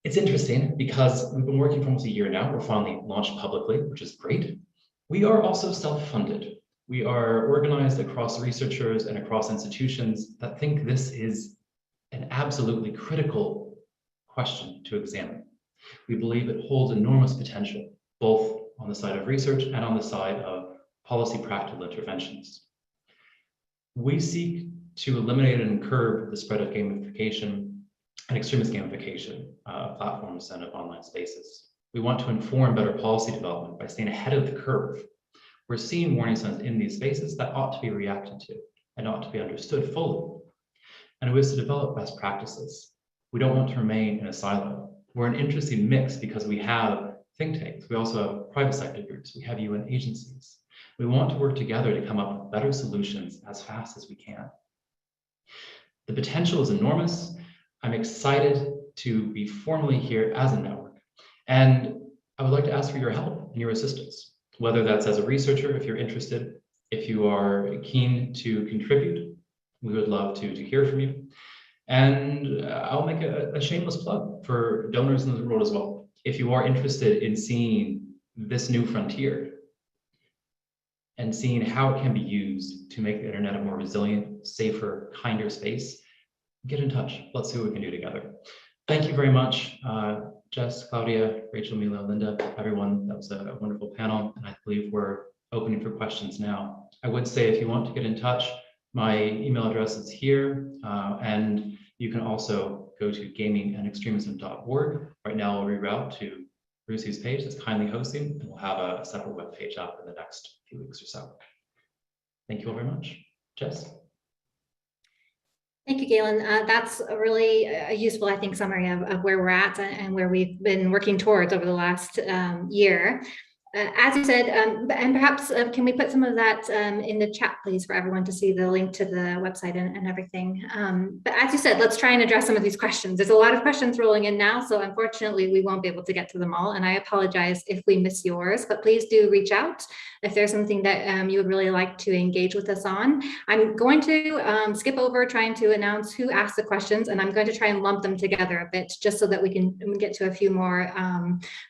It's interesting because we've been working for almost a year now. We're finally launched publicly, which is great. We are also self-funded. We are organized across researchers and across institutions that think this is an absolutely critical question to examine. We believe it holds enormous potential, both on the side of research and on the side of policy practical interventions. We seek to eliminate and curb the spread of gamification and extremist gamification platforms and of online spaces. We want to inform better policy development by staying ahead of the curve. We're seeing warning signs in these spaces that ought to be reacted to and ought to be understood fully. And we wish to develop best practices. We don't want to remain in a silo. We're an interesting mix because we have think tanks. We also have private sector groups. We have UN agencies. We want to work together to come up with better solutions as fast as we can. The potential is enormous. I'm excited to be formally here as a network. And I would like to ask for your help and your assistance, whether that's as a researcher, if you're interested, if you are keen to contribute, we would love to hear from you. And I'll make a shameless plug for donors in the world as well. If you are interested in seeing this new frontier and seeing how it can be used to make the internet a more resilient, safer, kinder space, get in touch. Let's see what we can do together. Thank you very much, Jess, Claudia, Rachel, Milo, Linda, everyone. That was a wonderful panel, and I believe we're opening for questions now. I would say if you want to get in touch, my email address is here, and you can also go to gamingandextremism.org. Right now, I'll reroute to Brucey's page that's kindly hosting, and we'll have a separate web page up in the next few weeks or so. Thank you all very much. Jess? Thank you, Galen. That's a really useful, I think, summary of where we're at and where we've been working towards over the last year. As you said, and perhaps can we put some of that in the chat, please, for everyone to see the link to the website and everything. But as you said, let's try and address some of these questions. There's a lot of questions rolling in now, so unfortunately, we won't be able to get to them all. And I apologize if we miss yours, but please do reach out if there's something that you would really like to engage with us on. I'm going to skip over trying to announce who asked the questions, and I'm going to try and lump them together a bit, just so that we can get to a few more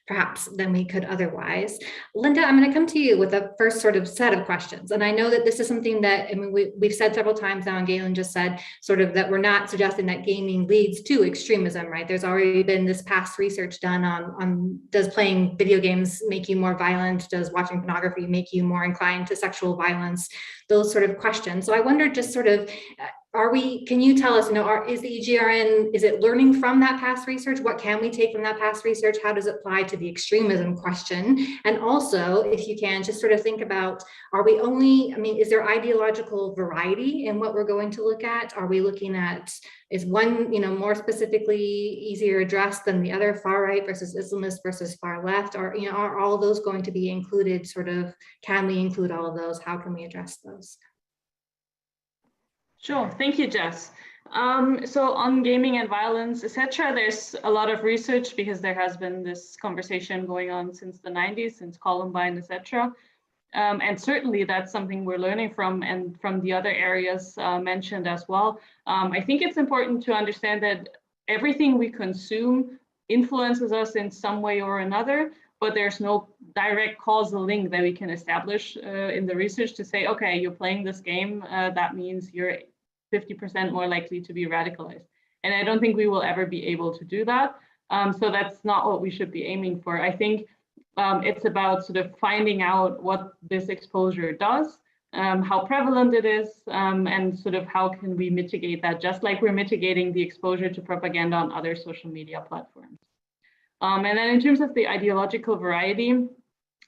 perhaps than we could otherwise. Linda, I'm going to come to you with a first sort of set of questions. And I know that this is something that, I mean, we've said several times now, and Galen just said sort of that we're not suggesting that gaming leads to extremism, right? There's already been this past research done on does playing video games make you more violent? Does watching pornography make you more inclined to sexual violence? Those sort of questions. So I wonder just sort of, can you tell us, is the EGRN, is it learning from that past research? What can we take from that past research? How does it apply to the extremism question? And also, if you can, just sort of think about, is there ideological variety in what we're going to look at? Are we looking at, is one, more specifically easier addressed than the other, far right versus Islamist versus far left? Or, are all of those going to be included sort of, can we include all of those? How can we address those? Sure, thank you, Jess. So on gaming and violence, etc., there's a lot of research because there has been this conversation going on since the 90s, since Columbine, etc. And certainly that's something we're learning from, and from the other areas mentioned as well. I think it's important to understand that everything we consume influences us in some way or another, but there's no direct causal link that we can establish in the research to say, okay, you're playing this game, that means you're 50% more likely to be radicalized. And I don't think we will ever be able to do that. So that's not what we should be aiming for. I think it's about sort of finding out what this exposure does, how prevalent it is, and sort of how can we mitigate that, just like we're mitigating the exposure to propaganda on other social media platforms. And then in terms of the ideological variety,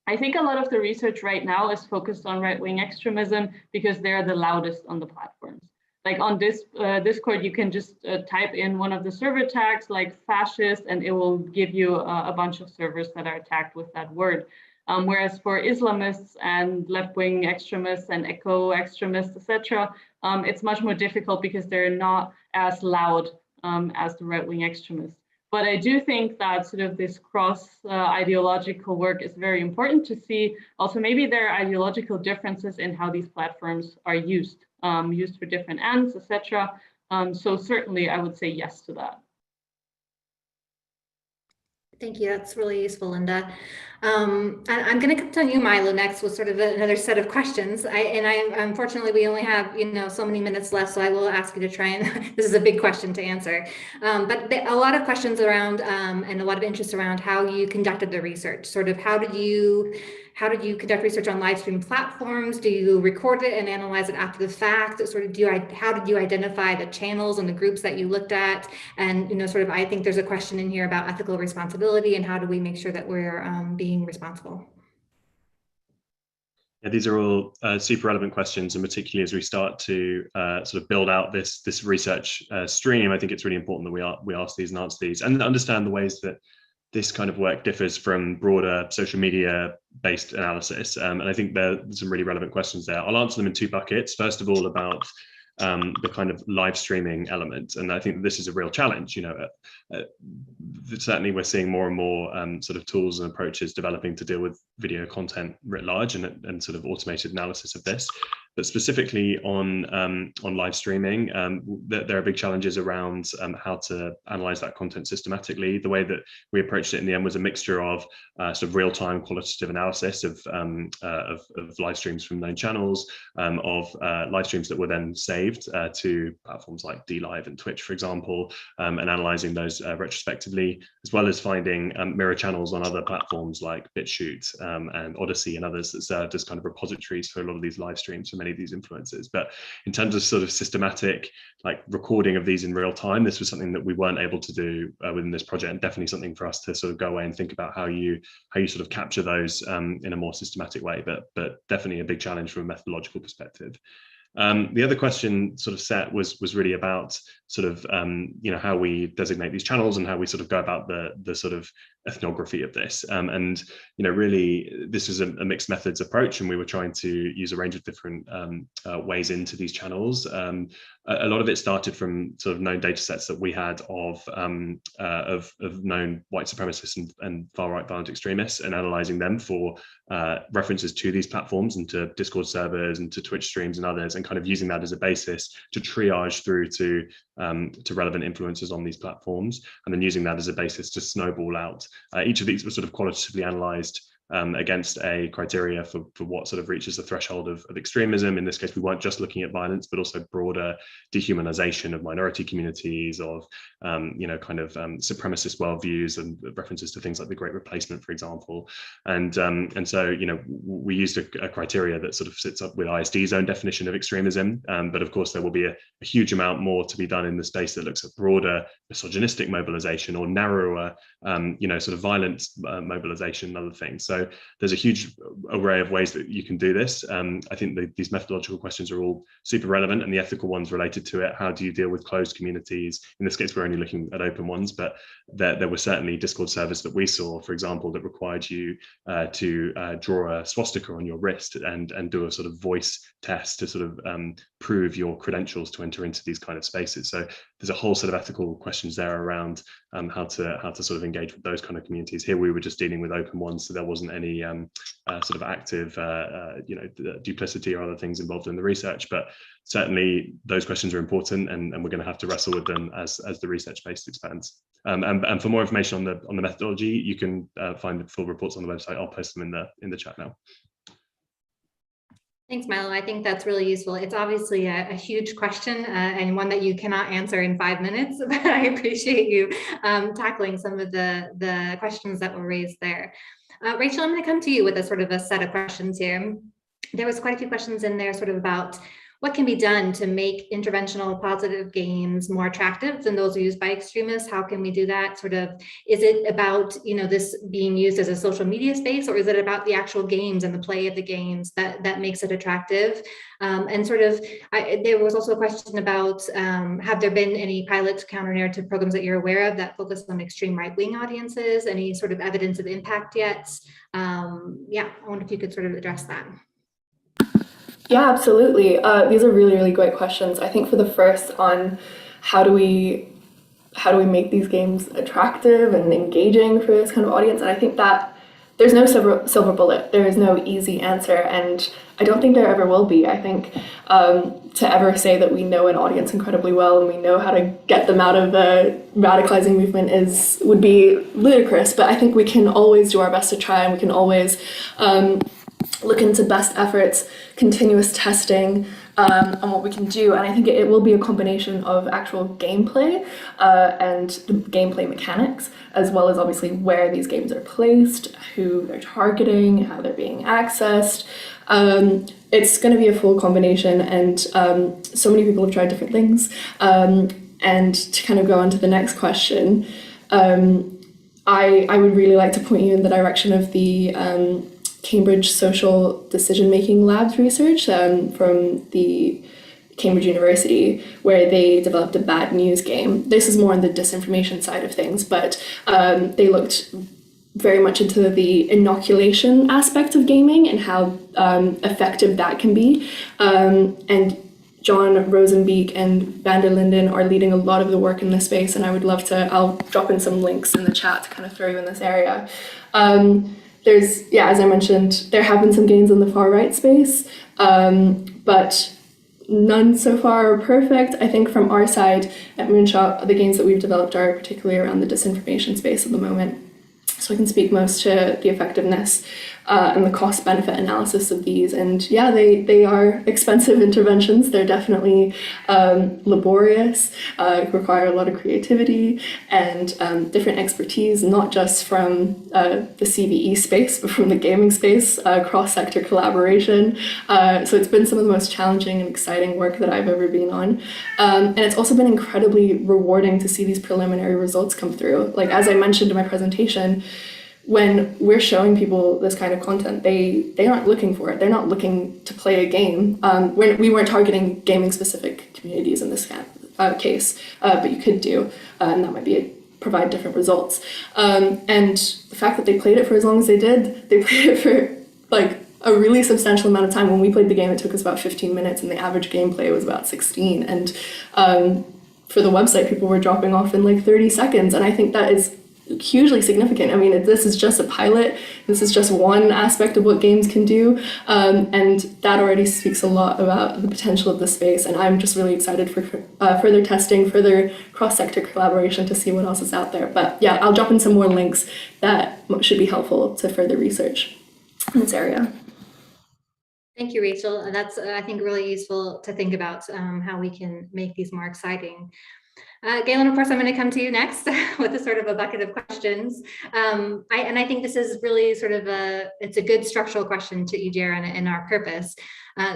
I think a lot of the research right now is focused on right-wing extremism because they're the loudest on the platforms. Like on this Discord, you can just type in one of the server tags like fascist, and it will give you a bunch of servers that are attacked with that word. Whereas for Islamists and left-wing extremists and eco-extremists, etc., it's much more difficult because they're not as loud as the right-wing extremists. But I do think that sort of this cross-ideological work is very important to see. Also, maybe there are ideological differences in how these platforms are used for different ends, etc. So certainly, I would say yes to that. Thank you. That's really useful, Linda. I'm going to come to you, Milo, next with sort of another set of questions. Unfortunately, we only have so many minutes left, so I will ask you to try and. This is a big question to answer, but a lot of questions around and a lot of interest around how you conducted the research. Sort of how did you conduct research on live stream platforms? Do you record it and analyze it after the fact? Sort of how did you identify the channels and the groups that you looked at? And sort of I think there's a question in here about ethical responsibility and how do we make sure that we're being responsible? Yeah, these are all super relevant questions, and particularly as we start to sort of build out this research stream, I think it's really important that we ask these and answer these, and understand the ways that this kind of work differs from broader social media-based analysis. And I think there's some really relevant questions there. I'll answer them in two buckets. First of all, about the kind of live streaming element. And I think this is a real challenge. Certainly we're seeing more and more sort of tools and approaches developing to deal with video content writ large and sort of automated analysis of this. But specifically on live streaming, there are big challenges around how to analyze that content systematically. The way that we approached it in the end was a mixture of sort of real-time qualitative analysis of live streams from known channels, of live streams that were then saved to platforms like DLive and Twitch, for example, and analyzing those retrospectively, as well as finding mirror channels on other platforms like BitChute and Odyssey and others that served as kind of repositories for a lot of these live streams from many of these influencers. But in terms of sort of systematic like recording of these in real time, this was something that we weren't able to do within this project, and definitely something for us to sort of go away and think about how you sort of capture those in a more systematic way, but definitely a big challenge from a methodological perspective. The other question sort of set was really about sort of how we designate these channels and how we sort of go about the sort of ethnography of this, and really this is a mixed methods approach, and we were trying to use a range of different ways into these channels. A lot of it started from sort of known data sets that we had of known white supremacists and far-right violent extremists, and analyzing them for references to these platforms and to Discord servers and to Twitch streams and others, and kind of using that as a basis to triage through to relevant influencers on these platforms, and then using that as a basis to snowball out. Each of these was sort of qualitatively analyzed against a criteria for what sort of reaches the threshold of extremism. In this case, we weren't just looking at violence, but also broader dehumanization of minority communities, of supremacist worldviews and references to things like the Great Replacement, for example. And so we used a criteria that sort of sits up with ISD's own definition of extremism, but of course there will be a huge amount more to be done in the space that looks at broader misogynistic mobilization or narrower sort of violent mobilization and other things. So So there's a huge array of ways that you can do this. I think these methodological questions are all super relevant, and the ethical ones related to it. How do you deal with closed communities? In this case, we're only looking at open ones, but there were certainly Discord servers that we saw, for example, that required you to draw a swastika on your wrist and do a sort of voice test to sort of prove your credentials to enter into these kind of spaces. So there's a whole set of ethical questions there around how to sort of engage with those kind of communities. Here we were just dealing with open ones, so there wasn't any sort of active duplicity or other things involved in the research, but certainly those questions are important, and we're going to have to wrestle with them as the research base expands. And for more information on the methodology, you can find the full reports on the website. I'll post them in the chat now. Thanks, Milo. I think that's really useful. It's obviously a huge question and one that you cannot answer in 5 minutes, but I appreciate you tackling some of the questions that were raised there. Rachel, I'm going to come to you with a sort of a set of questions here. There was quite a few questions in there sort of about what can be done to make interventional positive games more attractive than those used by extremists? How can we do that? Sort of, is it about, this being used as a social media space, or is it about the actual games and the play of the games that makes it attractive? And sort of, there was also a question about, have there been any pilot counter-narrative programs that you're aware of that focus on extreme right-wing audiences? Any sort of evidence of impact yet? Yeah, I wonder if you could sort of address that. Yeah, absolutely. These are really, really great questions. I think for the first on how do we make these games attractive and engaging for this kind of audience, and I think that there's no silver bullet. There is no easy answer, and I don't think there ever will be. I think to ever say that we know an audience incredibly well and we know how to get them out of the radicalizing movement would be ludicrous, but I think we can always do our best to try, and we can always look into best efforts, continuous testing on what we can do. And I think it will be a combination of actual gameplay and the gameplay mechanics, as well as obviously where these games are placed, who they're targeting, how they're being accessed. It's going to be a full combination, and so many people have tried different things. And to kind of go on to the next question, I would really like to point you in the direction of the Cambridge Social Decision-Making Labs research from the Cambridge University, where they developed a bad news game. This is more on the disinformation side of things, but they looked very much into the inoculation aspect of gaming and how effective that can be. And John Rosenbeek and Van der Linden are leading a lot of the work in this space, and I'll drop in some links in the chat to kind of throw you in this area. As I mentioned, there have been some gains in the far right space, but none so far are perfect. I think from our side at Moonshot, the gains that we've developed are particularly around the disinformation space at the moment. So I can speak most to the effectiveness and the cost-benefit analysis of these. And yeah, they are expensive interventions. They're definitely laborious, require a lot of creativity and different expertise, not just from the CVE space, but from the gaming space, cross-sector collaboration. So it's been some of the most challenging and exciting work that I've ever been on. And it's also been incredibly rewarding to see these preliminary results come through. Like, as I mentioned in my presentation, when we're showing people this kind of content, they aren't looking for it. They're not looking to play a game. We weren't targeting gaming-specific communities in this case, but you could do, and that might provide different results. And the fact that they played it for as long as they did, they played it for like a really substantial amount of time. When we played the game, it took us about 15 minutes, and the average gameplay was about 16. And for the website, people were dropping off in like 30 seconds, and I think that is hugely significant. I mean, this is just a pilot. This is just one aspect of what games can do, and that already speaks a lot about the potential of the space. And I'm just really excited for further testing, further cross-sector collaboration to see what else is out there. But yeah, I'll drop in some more links that should be helpful to further research in this area. Thank you, Rachel. That's, I think, really useful to think about how we can make these more exciting. Galen, of course, I'm going to come to you next with a sort of a bucket of questions. I think this is really sort of it's a good structural question to Ujira and our purpose.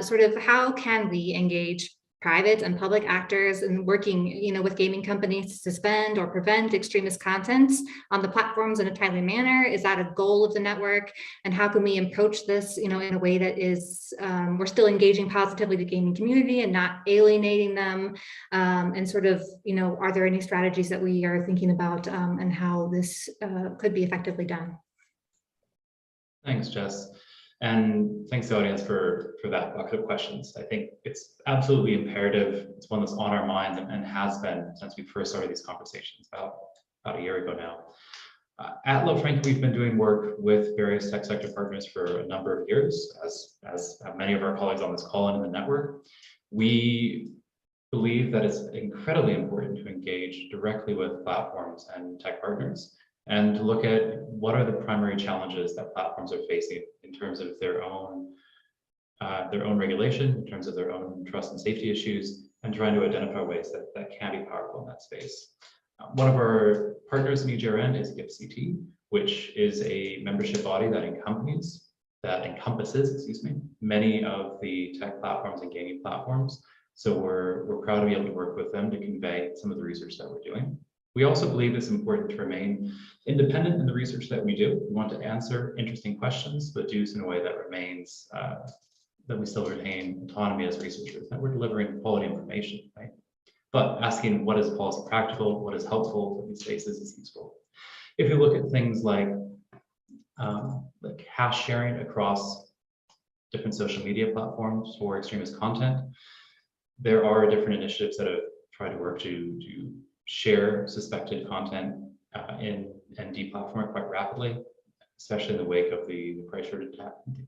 Sort of how can we engage private and public actors and working, with gaming companies to suspend or prevent extremist content on the platforms in a timely manner? Is that a goal of the network? And how can we approach this, in a way that is, we're still engaging positively the gaming community and not alienating them? And sort of, are there any strategies that we are thinking about and how this could be effectively done? Thanks, Jess. And thanks to the audience for that bucket of questions. I think it's absolutely imperative. It's one that's on our minds and has been since we first started these conversations about a year ago now. At LoveFrank, we've been doing work with various tech sector partners for a number of years, as many of our colleagues on this call and in the network. We believe that it's incredibly important to engage directly with platforms and tech partners and to look at what are the primary challenges that platforms are facing in terms of their own regulation, in terms of their own trust and safety issues, and trying to identify ways that can be powerful in that space. One of our partners in EGRN is GIPCT, which is a membership body that encompasses many of the tech platforms and gaming platforms. So we're proud to be able to work with them to convey some of the research that we're doing. We also believe it's important to remain independent in the research that we do. We want to answer interesting questions, but do so in a way that remains, that we still retain autonomy as researchers, that we're delivering quality information, right? But asking what is policy practical, what is helpful in these spaces is useful. If you look at things like hash sharing across different social media platforms for extremist content, there are different initiatives that have tried to work to share suspected content and deplatform it quite rapidly, especially in the wake of the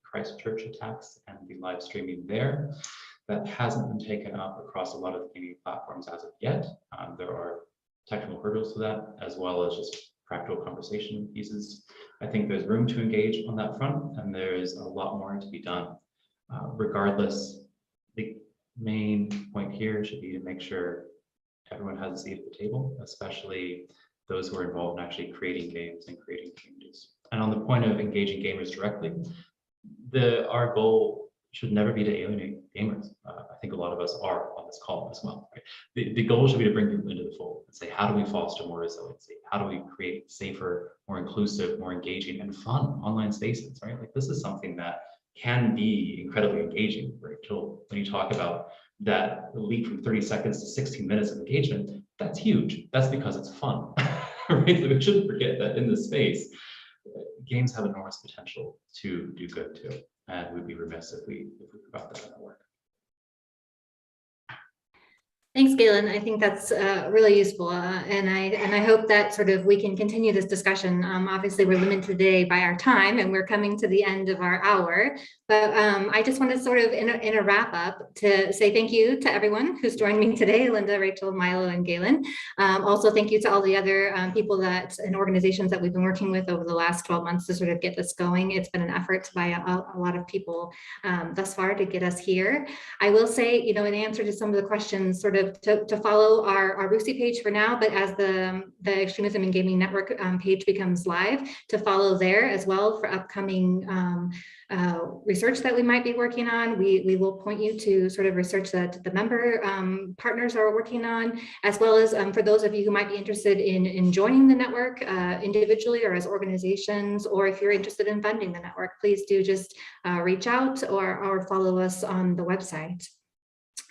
Christchurch attacks and the live streaming there. That hasn't been taken up across a lot of gaming platforms as of yet. There are technical hurdles to that, as well as just practical conversation pieces. I think there's room to engage on that front, and there's a lot more to be done. Regardless, the main point here should be to make sure everyone has a seat at the table, especially those who are involved in actually creating games and creating communities. And on the point of engaging gamers directly, our goal should never be to alienate gamers. I think a lot of us are on this call as well. Right? The goal should be to bring people into the fold and say, how do we foster more resiliency? How do we create safer, more inclusive, more engaging and fun online spaces, right? Like this is something that can be incredibly engaging, right? When you talk about that leap from 30 seconds to 16 minutes of engagement, that's huge. That's because it's fun, right? So we shouldn't forget that in this space, games have enormous potential to do good too. And we'd be remiss if we forgot that in our work. Thanks, Galen. I think that's really useful, and I hope that sort of we can continue this discussion. Obviously, we're limited today by our time, and we're coming to the end of our hour. But I just want to sort of, in a wrap up, to say thank you to everyone who's joined me today: Linda, Rachel, Milo, and Galen. Also, thank you to all the other people and organizations that we've been working with over the last 12 months to sort of get this going. It's been an effort by a lot of people thus far to get us here. I will say, in answer to some of the questions, sort of to follow our RUSI page for now, but as the Extremism in Gaming Network page becomes live, to follow there as well for upcoming research that we might be working on. We will point you to sort of research that the member partners are working on, as well as for those of you who might be interested in joining the network individually or as organizations, or if you're interested in funding the network, please do just reach out or follow us on the website.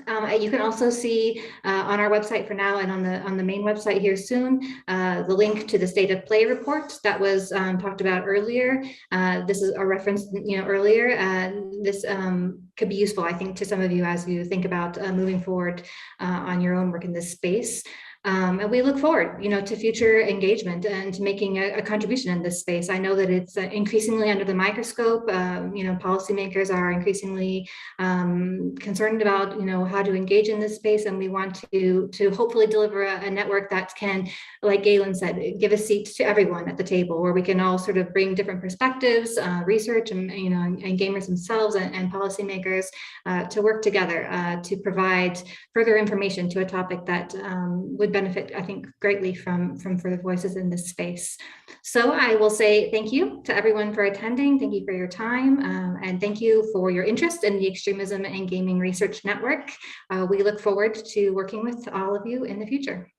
You can also see on our website for now and on the main website here soon, the link to the State of Play report that was talked about earlier. This is a reference, earlier. This could be useful, I think, to some of you as you think about moving forward on your own work in this space. And we look forward, to future engagement and to making a contribution in this space. I know that it's increasingly under the microscope. Policymakers are increasingly concerned about, how to engage in this space, and we want to hopefully deliver a network that can, like Galen said, give a seat to everyone at the table, where we can all sort of bring different perspectives, research, and and gamers themselves and policymakers to work together to provide further information to a topic that would benefit, I think, greatly from further voices in this space. So I will say thank you to everyone for attending. Thank you for your time, and thank you for your interest in the Extremism and Gaming Research Network. We look forward to working with all of you in the future.